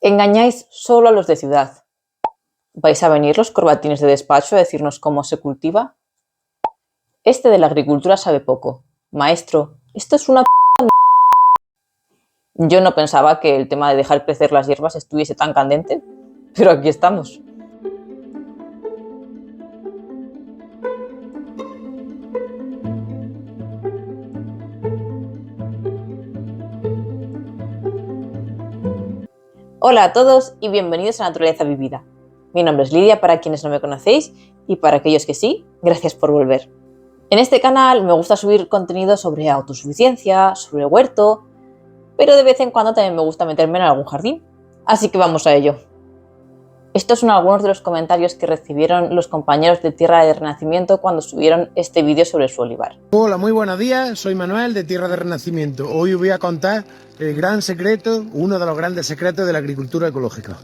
Engañáis solo a los de ciudad. ¿Vais a venir los corbatines de despacho a decirnos cómo se cultiva? Este de la agricultura sabe poco. Maestro, esto es una Yo no pensaba que el tema de dejar crecer las hierbas estuviese tan candente, pero aquí estamos. Hola a todos y bienvenidos a Naturaleza Vivida. Mi nombre es Lidia para quienes no me conocéis y para aquellos que sí, gracias por volver. En este canal me gusta subir contenido sobre autosuficiencia, sobre huerto, pero de vez en cuando también me gusta meterme en algún jardín. Así que vamos a ello. Estos son algunos de los comentarios que recibieron los compañeros de Tierra de Renacimiento cuando subieron este vídeo sobre su olivar. Hola, muy buenos días, soy Manuel de Tierra de Renacimiento. Hoy os voy a contar el gran secreto, uno de los grandes secretos de la agricultura ecológica.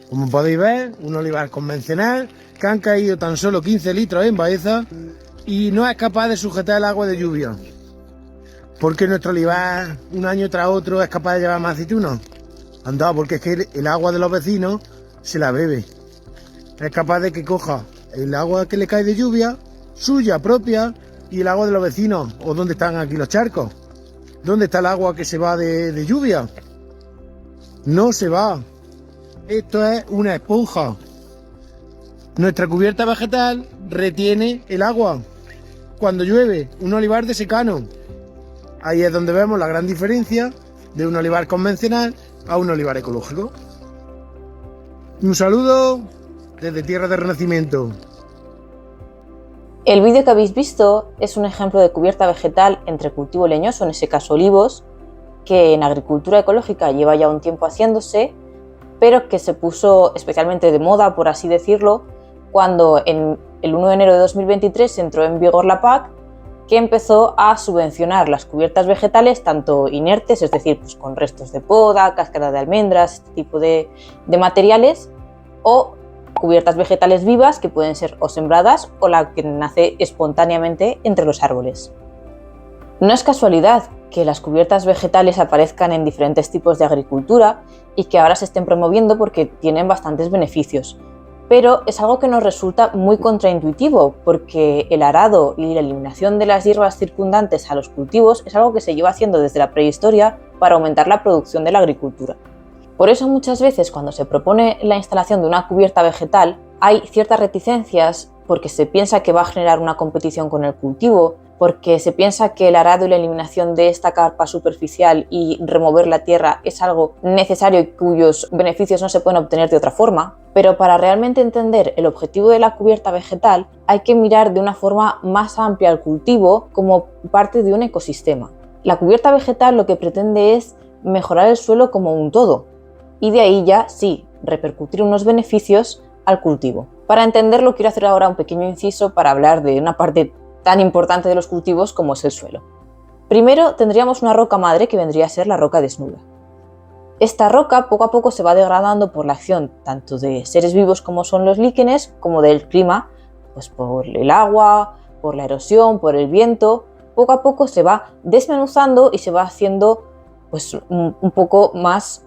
Como podéis ver, un olivar convencional que han caído tan solo 15 litros en Baeza y no es capaz de sujetar el agua de lluvia. ¿Por qué nuestro olivar, un año tras otro, es capaz de llevar más aceitunas? Anda, porque es que el agua de los vecinos se la bebe. Es capaz de que coja el agua que le cae de lluvia, suya propia, y el agua de los vecinos. ¿O dónde están aquí los charcos? ¿Dónde está el agua que se va de lluvia? No se va. Esto es una esponja. Nuestra cubierta vegetal retiene el agua cuando llueve, un olivar de secano. Ahí es donde vemos la gran diferencia de un olivar convencional a un olivar ecológico. Un saludo desde Tierra de Renacimiento. El vídeo que habéis visto es un ejemplo de cubierta vegetal entre cultivo leñoso, en ese caso olivos, que en agricultura ecológica lleva ya un tiempo haciéndose, pero que se puso especialmente de moda, por así decirlo, cuando en el 1 de enero de 2023 entró en vigor la PAC, que empezó a subvencionar las cubiertas vegetales, tanto inertes, es decir, pues con restos de poda, cáscara de almendras, este tipo de materiales, o cubiertas vegetales vivas que pueden ser o sembradas o la que nace espontáneamente entre los árboles. No es casualidad que las cubiertas vegetales aparezcan en diferentes tipos de agricultura y que ahora se estén promoviendo porque tienen bastantes beneficios. Pero es algo que nos resulta muy contraintuitivo porque el arado y la eliminación de las hierbas circundantes a los cultivos es algo que se lleva haciendo desde la prehistoria para aumentar la producción de la agricultura. Por eso muchas veces cuando se propone la instalación de una cubierta vegetal hay ciertas reticencias porque se piensa que va a generar una competición con el cultivo, porque se piensa que el arado y la eliminación de esta capa superficial y remover la tierra es algo necesario y cuyos beneficios no se pueden obtener de otra forma. Pero para realmente entender el objetivo de la cubierta vegetal hay que mirar de una forma más amplia al cultivo como parte de un ecosistema. La cubierta vegetal lo que pretende es mejorar el suelo como un todo y de ahí ya sí repercutir unos beneficios al cultivo. Para entenderlo quiero hacer ahora un pequeño inciso para hablar de una parte tan importante de los cultivos como es el suelo. Primero tendríamos una roca madre que vendría a ser la roca desnuda. Esta roca poco a poco se va degradando por la acción tanto de seres vivos como son los líquenes como del clima, pues por el agua, por la erosión, por el viento. Poco a poco se va desmenuzando y se va haciendo pues un poco más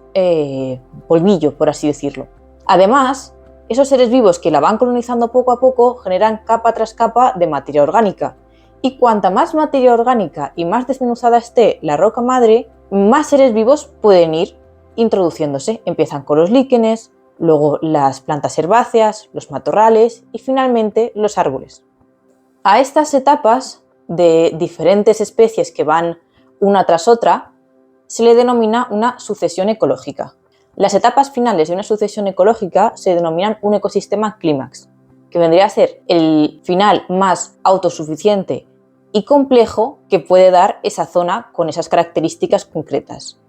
polvillo, por así decirlo. Además, esos seres vivos que la van colonizando poco a poco generan capa tras capa de materia orgánica. Y cuanta más materia orgánica y más desmenuzada esté la roca madre, más seres vivos pueden ir introduciéndose. Empiezan con los líquenes, luego las plantas herbáceas, los matorrales y finalmente los árboles. A estas etapas de diferentes especies que van una tras otra se le denomina una sucesión ecológica. Las etapas finales de una sucesión ecológica se denominan un ecosistema clímax, que vendría a ser el final más autosuficiente y complejo que puede dar esa zona con esas características concretas.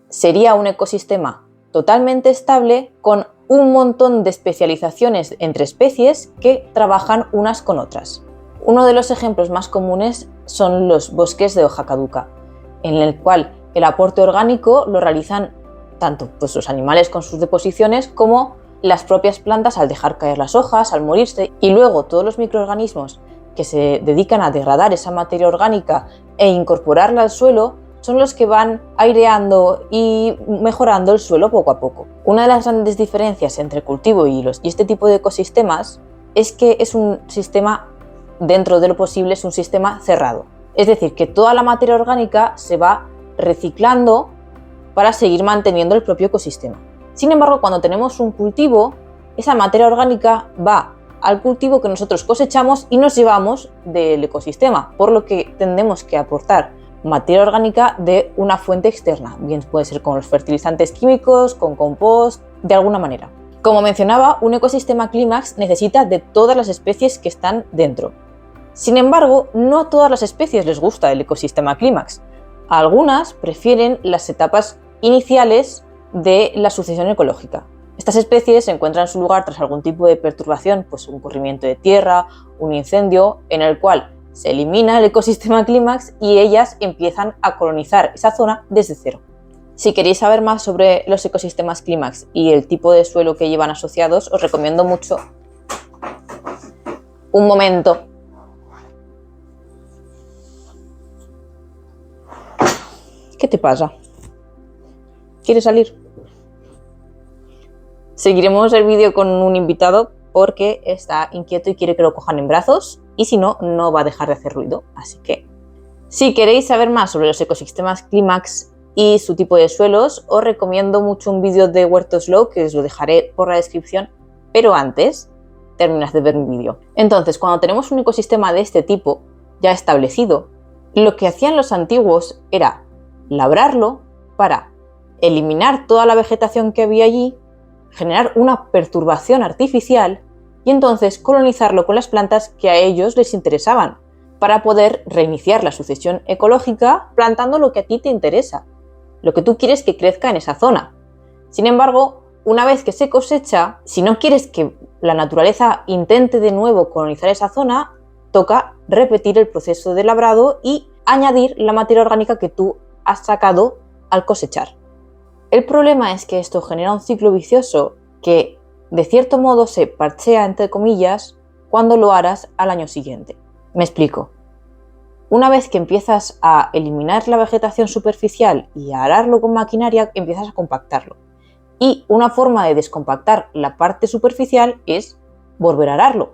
Sería un ecosistema totalmente estable con un montón de especializaciones entre especies que trabajan unas con otras. Uno de los ejemplos más comunes son los bosques de hoja caduca, en el cual el aporte orgánico lo realizan tanto pues, los animales con sus deposiciones como las propias plantas al dejar caer las hojas, al morirse, y luego todos los microorganismos que se dedican a degradar esa materia orgánica e incorporarla al suelo son los que van aireando y mejorando el suelo poco a poco. Una de las grandes diferencias entre el cultivo y este tipo de ecosistemas es que es un sistema, dentro de lo posible, es un sistema cerrado. Es decir, que toda la materia orgánica se va reciclando para seguir manteniendo el propio ecosistema. Sin embargo, cuando tenemos un cultivo, esa materia orgánica va al cultivo que nosotros cosechamos y nos llevamos del ecosistema, por lo que tendremos que aportar materia orgánica de una fuente externa, bien puede ser con los fertilizantes químicos, con compost, de alguna manera. Como mencionaba, un ecosistema clímax necesita de todas las especies que están dentro. Sin embargo, no a todas las especies les gusta el ecosistema clímax. A algunas prefieren las etapas iniciales de la sucesión ecológica. Estas especies encuentran su lugar tras algún tipo de perturbación, pues un corrimiento de tierra, un incendio, en el cual se elimina el ecosistema clímax y ellas empiezan a colonizar esa zona desde cero. Si queréis saber más sobre los ecosistemas clímax y el tipo de suelo que llevan asociados, os recomiendo mucho. Un momento. ¿Qué te pasa? ¿Quieres salir? Seguiremos el vídeo con un invitado porque está inquieto y quiere que lo cojan en brazos y si no, no va a dejar de hacer ruido. Así que, si queréis saber más sobre los ecosistemas clímax y su tipo de suelos, os recomiendo mucho un vídeo de Huerto Slow que os lo dejaré por la descripción, pero antes, terminad de ver mi vídeo. Entonces, cuando tenemos un ecosistema de este tipo ya establecido, lo que hacían los antiguos era labrarlo para eliminar toda la vegetación que había allí, generar una perturbación artificial y entonces colonizarlo con las plantas que a ellos les interesaban, para poder reiniciar la sucesión ecológica plantando lo que a ti te interesa, lo que tú quieres que crezca en esa zona. Sin embargo, una vez que se cosecha, si no quieres que la naturaleza intente de nuevo colonizar esa zona, toca repetir el proceso de labrado y añadir la materia orgánica que tú has sacado al cosechar. El problema es que esto genera un ciclo vicioso que, de cierto modo, se parchea, entre comillas, cuando lo aras al año siguiente. Me explico. Una vez que empiezas a eliminar la vegetación superficial y a ararlo con maquinaria, empiezas a compactarlo. Y una forma de descompactar la parte superficial es volver a ararlo.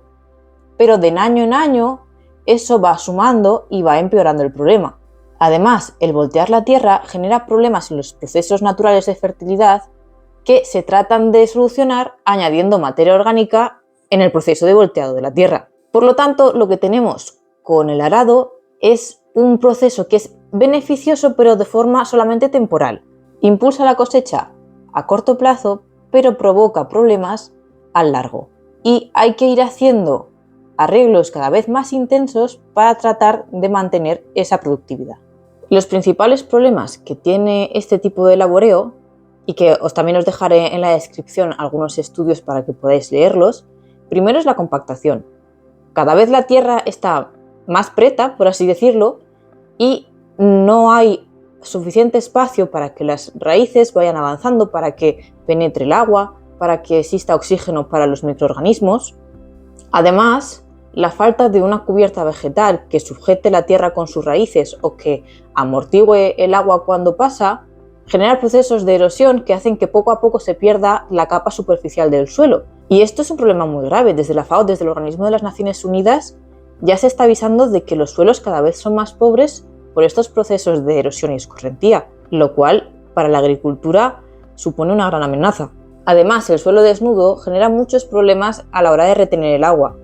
Pero de año en año, eso va sumando y va empeorando el problema. Además, el voltear la tierra genera problemas en los procesos naturales de fertilidad que se tratan de solucionar añadiendo materia orgánica en el proceso de volteado de la tierra. Por lo tanto, lo que tenemos con el arado es un proceso que es beneficioso pero de forma solamente temporal. Impulsa la cosecha a corto plazo, pero provoca problemas a largo. Y hay que ir haciendo arreglos cada vez más intensos para tratar de mantener esa productividad. Los principales problemas que tiene este tipo de laboreo, y que también os dejaré en la descripción algunos estudios para que podáis leerlos, primero es la compactación. Cada vez la tierra está más preta, por así decirlo, y no hay suficiente espacio para que las raíces vayan avanzando, para que penetre el agua, para que exista oxígeno para los microorganismos. Además, la falta de una cubierta vegetal que sujete la tierra con sus raíces o que amortigüe el agua cuando pasa, genera procesos de erosión que hacen que poco a poco se pierda la capa superficial del suelo. Y esto es un problema muy grave. Desde la FAO, desde el Organismo de las Naciones Unidas, ya se está avisando de que los suelos cada vez son más pobres por estos procesos de erosión y escorrentía, lo cual para la agricultura supone una gran amenaza. Además, el suelo desnudo genera muchos problemas a la hora de retener el agua.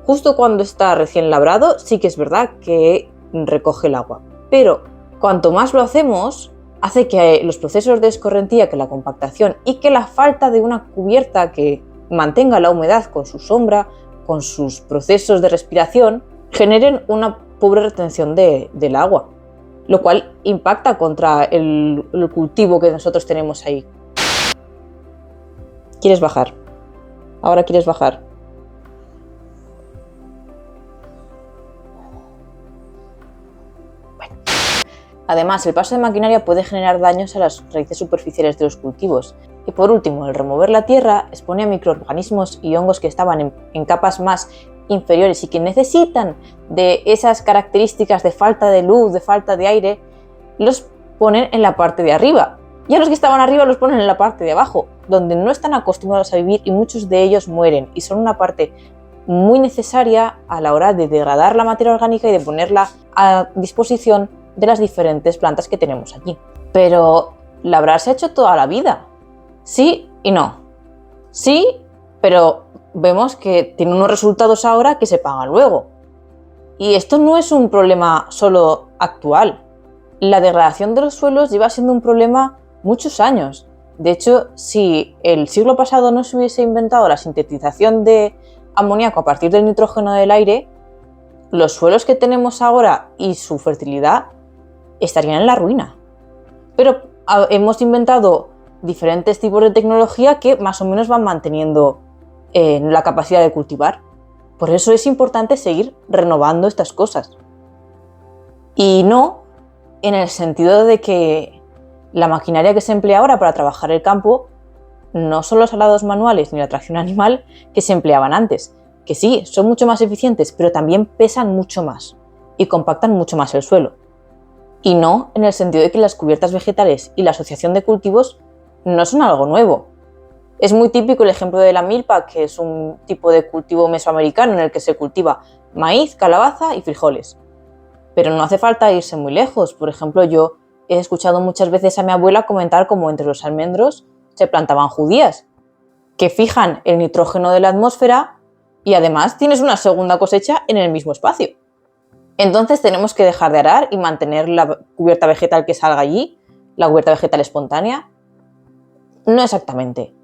Justo cuando está recién labrado, sí que es verdad que recoge el agua, pero cuanto más lo hacemos, hace que los procesos de escorrentía, que la compactación y que la falta de una cubierta que mantenga la humedad con su sombra, con sus procesos de respiración, generen una pobre retención del agua, lo cual impacta contra el cultivo que nosotros tenemos ahí. ¿Quieres bajar? Ahora quieres bajar. Además, el paso de maquinaria puede generar daños a las raíces superficiales de los cultivos. Y por último, el remover la tierra expone a microorganismos y hongos que estaban en capas más inferiores y que necesitan de esas características de falta de luz, de falta de aire, los ponen en la parte de arriba. Y a los que estaban arriba los ponen en la parte de abajo, donde no están acostumbrados a vivir y muchos de ellos mueren y son una parte muy necesaria a la hora de degradar la materia orgánica y de ponerla a disposición de las diferentes plantas que tenemos allí. Pero labrar se ha hecho toda la vida. Sí y no. Sí, pero vemos que tiene unos resultados ahora que se pagan luego. Y esto no es un problema solo actual. La degradación de los suelos lleva siendo un problema muchos años. De hecho, si el siglo pasado no se hubiese inventado la sintetización de amoníaco a partir del nitrógeno del aire, los suelos que tenemos ahora y su fertilidad estarían en la ruina. Pero hemos inventado diferentes tipos de tecnología que más o menos van manteniendo la capacidad de cultivar. Por eso es importante seguir renovando estas cosas. Y no en el sentido de que la maquinaria que se emplea ahora para trabajar el campo no son los arados manuales ni la tracción animal que se empleaban antes, que sí, son mucho más eficientes, pero también pesan mucho más y compactan mucho más el suelo. Y no en el sentido de que las cubiertas vegetales y la asociación de cultivos no son algo nuevo. Es muy típico el ejemplo de la milpa, que es un tipo de cultivo mesoamericano en el que se cultiva maíz, calabaza y frijoles. Pero no hace falta irse muy lejos. Por ejemplo, yo he escuchado muchas veces a mi abuela comentar cómo entre los almendros se plantaban judías, que fijan el nitrógeno de la atmósfera y además tienes una segunda cosecha en el mismo espacio. Entonces tenemos que dejar de arar y mantener la cubierta vegetal que salga allí, la cubierta vegetal espontánea. No exactamente.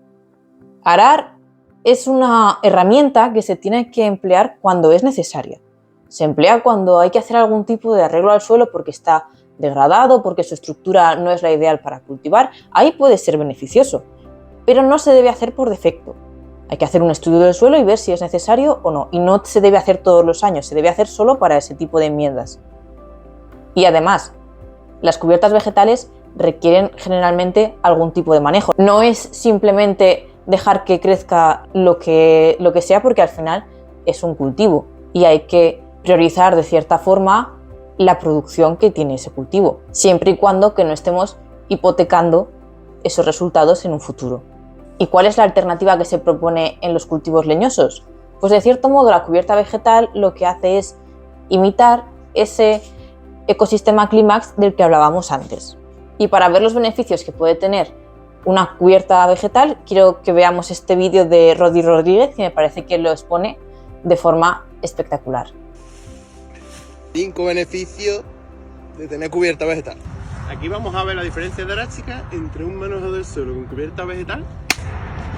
Arar es una herramienta que se tiene que emplear cuando es necesaria. Se emplea cuando hay que hacer algún tipo de arreglo al suelo porque está degradado, porque su estructura no es la ideal para cultivar. Ahí puede ser beneficioso, pero no se debe hacer por defecto. Hay que hacer un estudio del suelo y ver si es necesario o no. Y no se debe hacer todos los años, se debe hacer solo para ese tipo de enmiendas. Y además, las cubiertas vegetales requieren generalmente algún tipo de manejo. No es simplemente dejar que crezca lo que sea, porque al final es un cultivo y hay que priorizar de cierta forma la producción que tiene ese cultivo, siempre y cuando que no estemos hipotecando esos resultados en un futuro. ¿Y cuál es la alternativa que se propone en los cultivos leñosos? Pues de cierto modo la cubierta vegetal lo que hace es imitar ese ecosistema clímax del que hablábamos antes. Y para ver los beneficios que puede tener una cubierta vegetal, quiero que veamos este vídeo de Rodi Rodríguez, que me parece que lo expone de forma espectacular. 5 beneficios de tener cubierta vegetal. Aquí vamos a ver la diferencia drástica entre un manejo del suelo con cubierta vegetal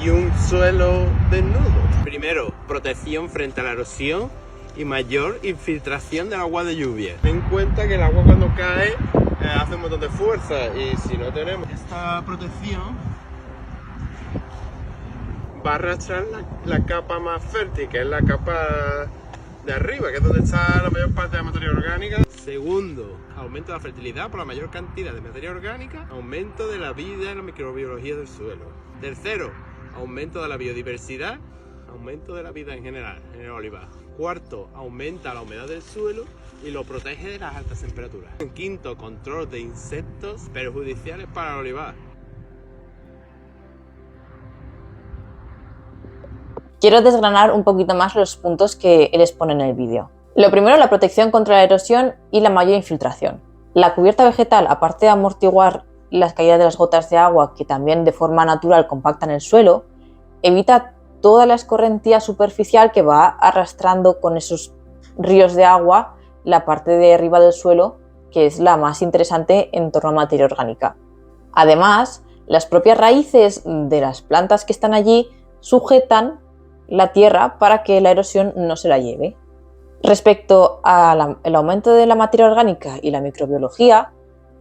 y un suelo desnudo. Primero, protección frente a la erosión y mayor infiltración del agua de lluvia. Ten en cuenta que el agua cuando cae hace un montón de fuerza y si no tenemos esta protección va a arrastrar la capa más fértil, que es la capa de arriba, que es donde está la mayor parte de la materia orgánica. Segundo, aumento de la fertilidad por la mayor cantidad de materia orgánica, aumento de la vida y la microbiología del suelo. Tercero, aumento de la biodiversidad, aumento de la vida en general en el olivar. Cuarto, aumenta la humedad del suelo y lo protege de las altas temperaturas. Quinto, control de insectos perjudiciales para el olivar. Quiero desgranar un poquito más los puntos que él expone en el vídeo. Lo primero, la protección contra la erosión y la mayor infiltración. La cubierta vegetal, aparte de amortiguar las caídas de las gotas de agua, que también de forma natural compactan el suelo, evita toda la escorrentía superficial que va arrastrando con esos ríos de agua la parte de arriba del suelo, que es la más interesante en torno a materia orgánica. Además, las propias raíces de las plantas que están allí sujetan la tierra para que la erosión no se la lleve. Respecto al aumento de la materia orgánica y la microbiología,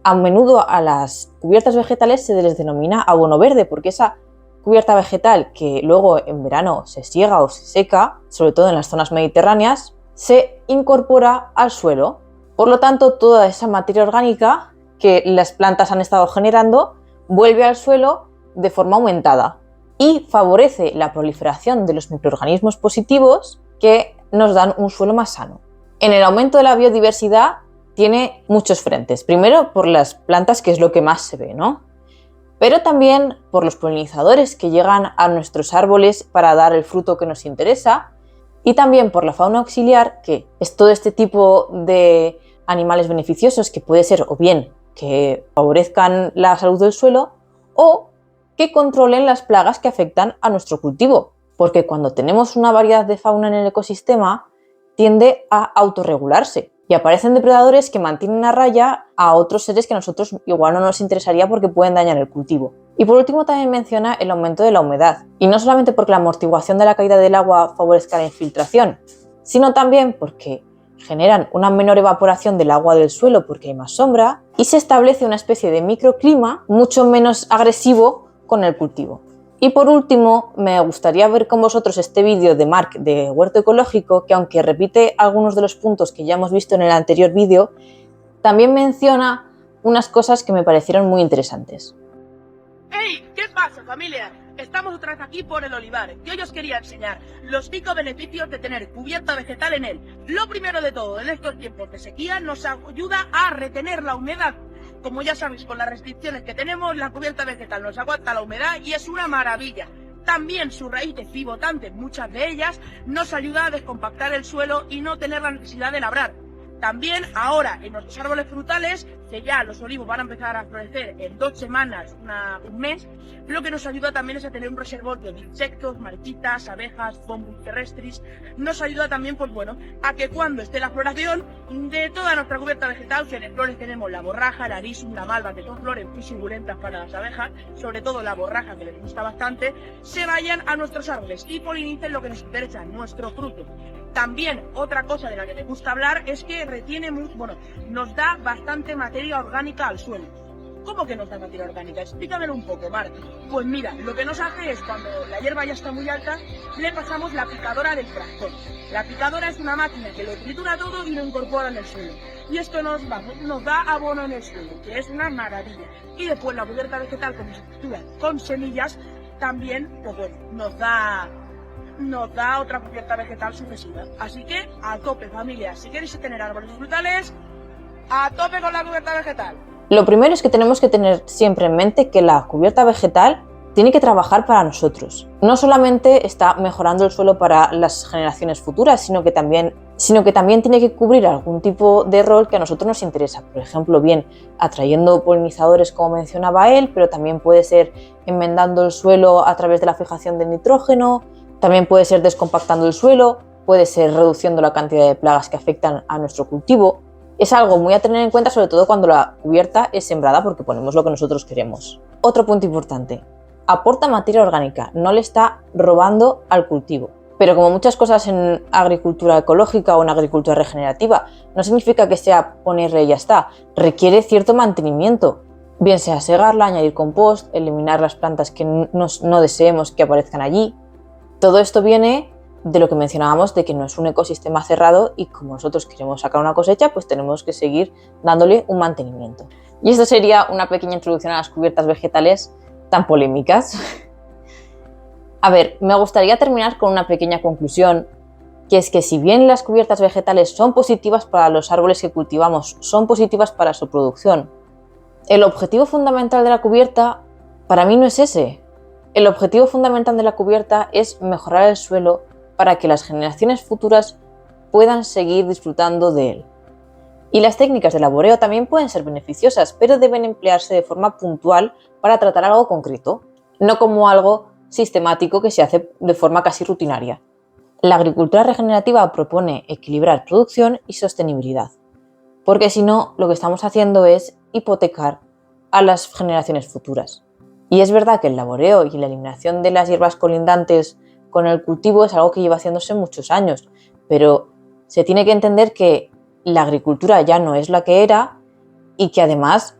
a menudo a las cubiertas vegetales se les denomina abono verde, porque esa cubierta vegetal que luego en verano se siega o se seca, sobre todo en las zonas mediterráneas, se incorpora al suelo. Por lo tanto, toda esa materia orgánica que las plantas han estado generando vuelve al suelo de forma aumentada y favorece la proliferación de los microorganismos positivos que nos dan un suelo más sano. En el aumento de la biodiversidad tiene muchos frentes. Primero por las plantas, que es lo que más se ve, ¿no? Pero también por los polinizadores que llegan a nuestros árboles para dar el fruto que nos interesa, y también por la fauna auxiliar, que es todo este tipo de animales beneficiosos que puede ser o bien que favorezcan la salud del suelo o que controlen las plagas que afectan a nuestro cultivo, porque cuando tenemos una variedad de fauna en el ecosistema tiende a autorregularse y aparecen depredadores que mantienen a raya a otros seres que a nosotros igual no nos interesaría porque pueden dañar el cultivo. Y por último también menciona el aumento de la humedad, y no solamente porque la amortiguación de la caída del agua favorezca la infiltración, sino también porque generan una menor evaporación del agua del suelo porque hay más sombra y se establece una especie de microclima mucho menos agresivo con el cultivo. Y por último, me gustaría ver con vosotros este vídeo de Marc de Huerto Ecológico, que aunque repite algunos de los puntos que ya hemos visto en el anterior vídeo, también menciona unas cosas que me parecieron muy interesantes. ¡Hey! ¿Qué pasa, familia? Estamos otra vez aquí por el olivar y hoy os quería enseñar los 5 beneficios de tener cubierta vegetal en él. Lo primero de todo, en estos tiempos de sequía nos ayuda a retener la humedad. Como ya sabéis, con las restricciones que tenemos, la cubierta vegetal nos aguanta la humedad y es una maravilla. También sus raíces pivotantes, muchas de ellas, nos ayuda a descompactar el suelo y no tener la necesidad de labrar. También ahora en nuestros árboles frutales, que ya los olivos van a empezar a florecer en 2 semanas, un mes, lo que nos ayuda también es a tener un reservorio de insectos, mariquitas, abejas, bombus terrestris. Nos ayuda también, pues bueno, a que cuando esté la floración de toda nuestra cubierta vegetal, que en flores tenemos la borraja, el arisum, la malva, que son flores muy suculentas para las abejas, sobre todo la borraja, que les gusta bastante, se vayan a nuestros árboles y polinicen lo que nos interesa, nuestro fruto. También otra cosa de la que me gusta hablar es que retiene nos da bastante materia orgánica al suelo. ¿Cómo que nos da materia orgánica? Explícamelo un poco, Marc. Pues mira, lo que nos hace es cuando la hierba ya está muy alta, le pasamos la picadora del tractor. La picadora es una máquina que lo tritura todo y lo incorpora en el suelo. Y esto nos da abono en el suelo, que es una maravilla. Y después la cubierta vegetal, como se tritura con semillas, también pues bueno, nos da otra cubierta vegetal sucesiva. Así que a tope, familia. Si queréis tener árboles frutales, a tope con la cubierta vegetal. Lo primero es que tenemos que tener siempre en mente que la cubierta vegetal tiene que trabajar para nosotros. No solamente está mejorando el suelo para las generaciones futuras, sino que también tiene que cubrir algún tipo de rol que a nosotros nos interesa. Por ejemplo, bien atrayendo polinizadores, como mencionaba él, pero también puede ser enmendando el suelo a través de la fijación del nitrógeno. También puede ser descompactando el suelo, puede ser reduciendo la cantidad de plagas que afectan a nuestro cultivo. Es algo muy a tener en cuenta, sobre todo cuando la cubierta es sembrada, porque ponemos lo que nosotros queremos. Otro punto importante, aporta materia orgánica, no le está robando al cultivo. Pero como muchas cosas en agricultura ecológica o en agricultura regenerativa, no significa que sea ponerle y ya está, requiere cierto mantenimiento. Bien sea segarla, añadir compost, eliminar las plantas que no deseemos que aparezcan allí. Todo esto viene de lo que mencionábamos, de que no es un ecosistema cerrado y como nosotros queremos sacar una cosecha, pues tenemos que seguir dándole un mantenimiento. Y esto sería una pequeña introducción a las cubiertas vegetales tan polémicas. A ver, me gustaría terminar con una pequeña conclusión, que es que si bien las cubiertas vegetales son positivas para los árboles que cultivamos, son positivas para su producción, el objetivo fundamental de la cubierta para mí no es ese. El objetivo fundamental de la cubierta es mejorar el suelo para que las generaciones futuras puedan seguir disfrutando de él. Y las técnicas de laboreo también pueden ser beneficiosas, pero deben emplearse de forma puntual para tratar algo concreto, no como algo sistemático que se hace de forma casi rutinaria. La agricultura regenerativa propone equilibrar producción y sostenibilidad, porque si no, lo que estamos haciendo es hipotecar a las generaciones futuras. Y es verdad que el laboreo y la eliminación de las hierbas colindantes con el cultivo es algo que lleva haciéndose muchos años, pero se tiene que entender que la agricultura ya no es la que era y que además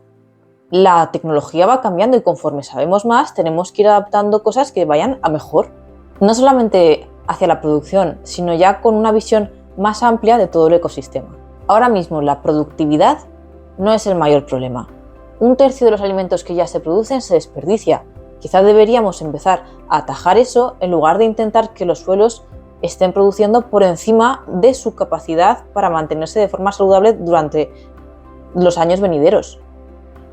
la tecnología va cambiando y conforme sabemos más tenemos que ir adaptando cosas que vayan a mejor. No solamente hacia la producción, sino ya con una visión más amplia de todo el ecosistema. Ahora mismo la productividad no es el mayor problema. 1/3 de los alimentos que ya se producen se desperdicia. Quizá deberíamos empezar a atajar eso en lugar de intentar que los suelos estén produciendo por encima de su capacidad para mantenerse de forma saludable durante los años venideros.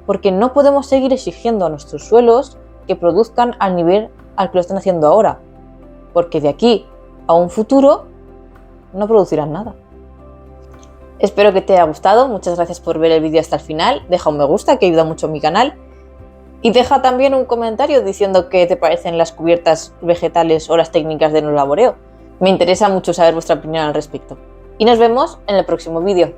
Porque no podemos seguir exigiendo a nuestros suelos que produzcan al nivel al que lo están haciendo ahora, porque de aquí a un futuro no producirán nada. Espero que te haya gustado, muchas gracias por ver el vídeo hasta el final, deja un me gusta que ayuda mucho a mi canal y deja también un comentario diciendo qué te parecen las cubiertas vegetales o las técnicas de no laboreo. Me interesa mucho saber vuestra opinión al respecto. Y nos vemos en el próximo vídeo.